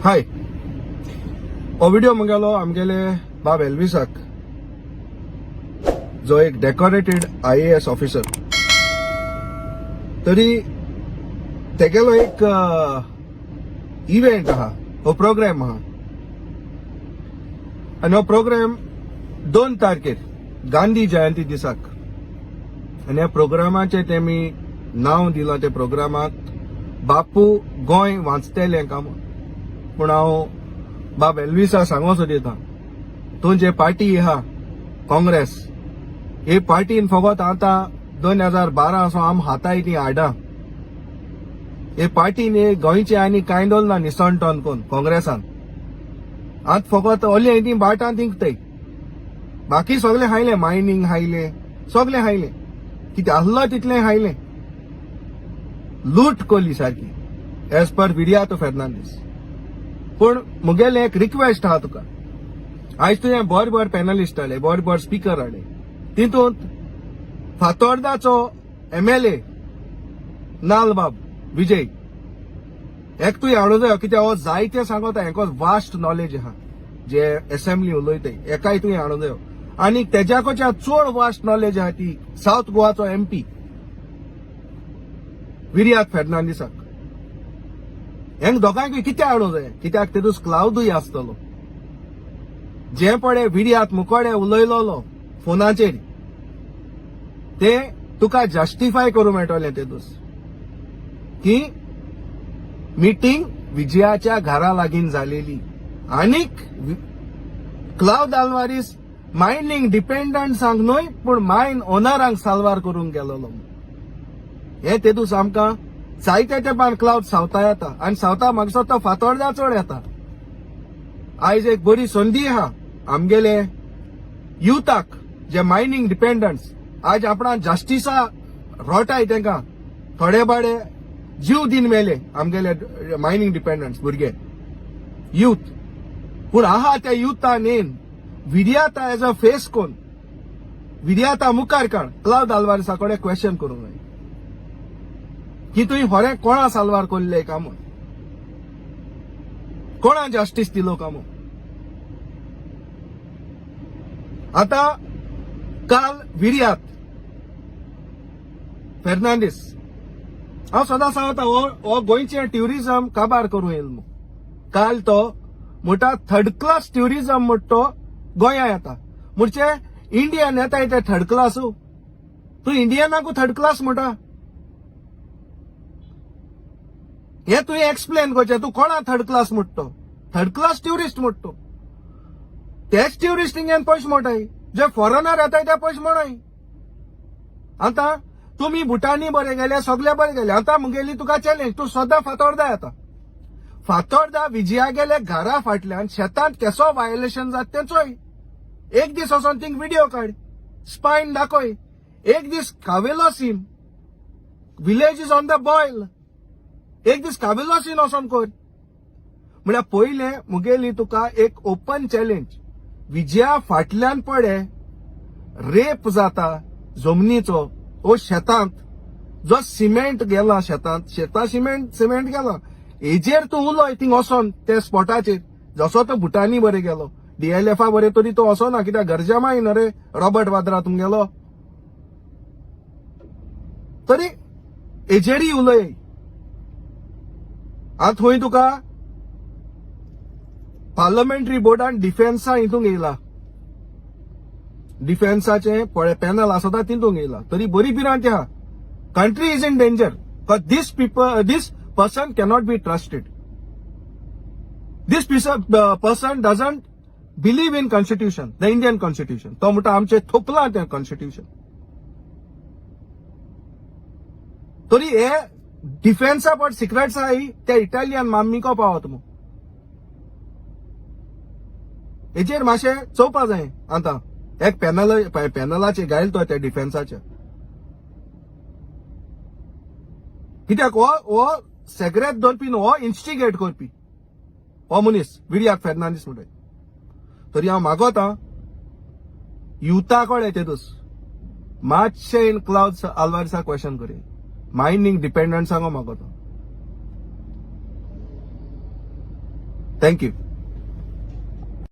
हाय हो व्हिडिओ मंगेलो आमगेले बाब एल्विसाक जो एक डेकोरेटेड IAS ऑफिसर तरी तेगेलो एक इव्हेंट आहा हो प्रोग्राम आहा आणि हो प्रोग्राम 2 तारखेर गांधी जयंती दिसाक आणि ह्या प्रोग्रामाचे तेमी नाव दिला ते प्रोग्रामाक बापू गोंय वाचतेले काम पूण हांव बाब एल्विसा सांगो सोदीता तूं जे पार्टी आहा काँग्रेस हे पार्टीन फकत आता 2012 असो आम हाताय ती हाडा हे पार्टीन हे गोंयचे आनी कांय दवरना निसणटोन कोण काँग्रेसान आत फकत ओले ती बाटां तिंकताय बाकी सगळे हायले मायनिंग हायले सगळे हायले कितें आहलो तितलें हायले लूट कोली सारकी एज पर विडियातो फेर्नांडीस पूण मुगेले एक रिक्वेस्ट आहा तुका आयज तुवें बरे पॅनलिस्ट हाडले बरे स्पीकर हाडले तितूंत फातोर्डाचो MLA नालबाब विजय एक तुवें हाडूं जायो कित्याक हो जायते सांगता हेको वास्ट नॉलेज आहा जे असेंब्ली उलयताय एकाय तुवें हाडूं जायो आनी तेज्याकोच्या चड वास्ट नॉलेज आहा ती साउथ गोवाचो MP विर्यात फेर्नांडीसाक हेंक दोगांयकूय कितें हाडूं जाय कित्याक तेतूस क्लाउडूय आसतलो जे पळे विर्यात मुकोडे उलयलोलो फोनाचेर ते तुका जस्टिफाय करूं मेळटलें तेतूस की मीटिंग विजयाच्या घरा लागीं जालेली आनीक क्लाउड आल्वारीस मायनिंग डिपेंडंट्सांक न्हय पूण मायन ओनरांक साल्वार करूंक गेलोलो हे तेतूस आमकां जायत्या तेंपार क्लाउड सावता येता आनी सावता म्हाका दिसता फातोर्डा चड येता आयज एक बरी संदी आहा आमगेले युथाक जे मायनिंग डिपेंडंट्स आज आपणा जस्टिसा रोटाय तेंकां थोडे बाडे जीव दिन मेले आमगेले मायनिंग डिपेंडंट्स भुरगे युथ पूण आहा त्या युथान येन विर्याता एज अ फेस कोण विर्याता मुखार काड क्लाउड आल्वारीसा कडेन क्वेश्चन करूंक जाय की तुवें खरें कोणा साल्वार कोल्ले काम कोणा जस्टीस दिलो काम आता काल विर्यात फेर्नांडीस हांव सदां सांगता हो गोंयचें ट्युरिजम काबार करूं येयलो काल तो म्हणटा 3rd क्लास ट्युरिजम म्हणटा तो गोंया येता म्हणचे इंडियान येताय ते 3rd क्लास तूं इंडियनाकू 3rd क्लास म्हणटा हे तुवें एक्सप्लेन करचें तूं कोणा 3rd क्लास म्हणटा 3rd क्लास ट्युरिस्ट म्हणटा तेच ट्युरिस्ट हिंगेन पयशे मोटाय जे फॉरेनर येताय ते पयशे मोडाय आता तुमी भुटानी बरे गेले सगळे बरे गेले आता मुगेली तुका चॅलेंज तूं सदां फातोर्डा येता फातोर्डा विजया गेले घरा फाटल्यान शेतांत केसो वायोलेशन जाता तें चोय एक दीस वचोन थिंग व्हिडिओ काड स्पायन दाखय एक दीस कावेलो सीन village is on the boil एक दीस कावेलो सीन वचोन कर म्हळ्यार पयले मुगेली तुका एक ओपन चॅलेंज विजया फाटल्यान पळे रेप जाता जमनीचो ओ शेतांत जो सिमेंट गेला शेतां सिमेंट गेला हेजेर तूं उलय थिंग वचोन ते स्पॉटाचेर जसो तो भुटानी बरे गेलो DLFा बरे तरी तो वचोना कित्याक गरजेमाय न्हू रे रॉबर्ट वाद्रा तुमगेलो तरी हेजेरूय उलय आत थंय तुका पार्लमेंटरी बोर्डान डिफेन्सा हितूंक येयला डिफेन्साचे पळय पॅनल आसता तितूंक येयला तरी बरी भिरांत आहा country is in danger because this person cannot be trusted this person doesn't believe in constitution the Indian constitution तो म्हणटा आमचे थोपला तें कॉन्स्टिट्यूशन तरी हे डिफेन्सा पट सिक्रेट्स आहाय ते इटालियन माम्मिको पावत मग हेजेर मातशें चोवपा जाय आतां एक पॅनलाचे गायल तो त्या डिफेन्साच्या कित्याक हो सेग्रेत धरपी न्हू हो इन्स्टिगेट करपी हो मनीस विर्यात फेर्नांडीस म्हणटा तरी हांव मागोता युथा कडेन तेतूस मातशें इन क्लाउड आल्वारीसा क्वेश्चन करी मायनिंग डिपेंडंट्सांक मागोता थँक्यू.